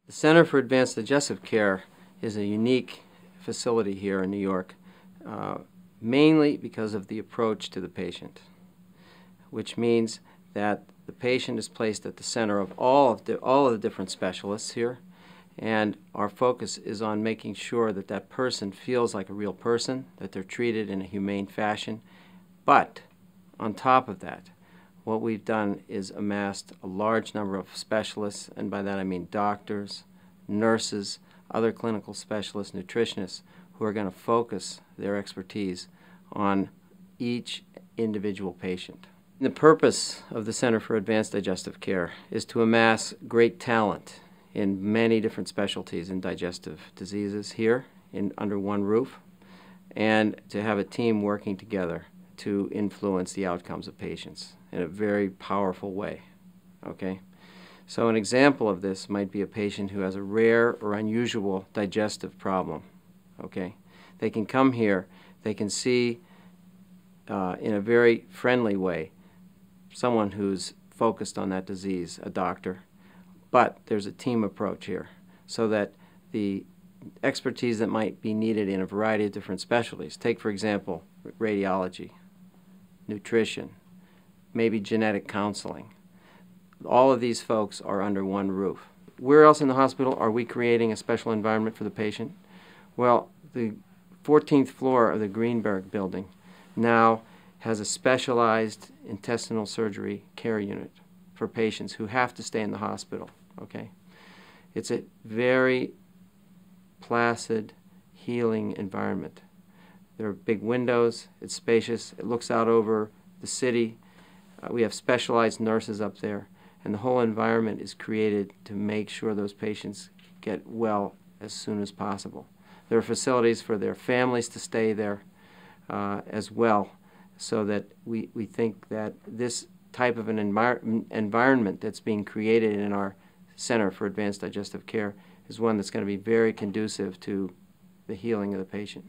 The Center for Advanced Digestive Care is a unique facility here in New York, mainly because of the approach to the patient, which means that the patient is placed at the center of all of the different specialists here, and our focus is on making sure that that person feels like a real person, that they're treated in a humane fashion. But on top of that, what we've done is amassed a large number of specialists, and by that I mean doctors, nurses, other clinical specialists, nutritionists, who are going to focus their expertise on each individual patient. The purpose of the Center for Advanced Digestive Care is to amass great talent in many different specialties in digestive diseases here under one roof, and to have a team working together to influence the outcomes of patients in a very powerful way. Okay? So an example of this might be a patient who has a rare or unusual digestive problem. Okay? They can come here, they can see in a very friendly way someone who's focused on that disease, a doctor, but there's a team approach here so that the expertise that might be needed in a variety of different specialties, take for example radiology, nutrition, maybe genetic counseling. All of these folks are under one roof. Where else in the hospital are we creating a special environment for the patient? Well, the 14th floor of the Greenberg building now has a specialized intestinal surgery care unit for patients who have to stay in the hospital. Okay? It's a very placid, healing environment. There are big windows, it's spacious, it looks out over the city. We have specialized nurses up there, and the whole environment is created to make sure those patients get well as soon as possible. There are facilities for their families to stay there as well, so that we think that this type of an environment that's being created in our Center for Advanced Digestive Care is one that's going to be very conducive to the healing of the patient.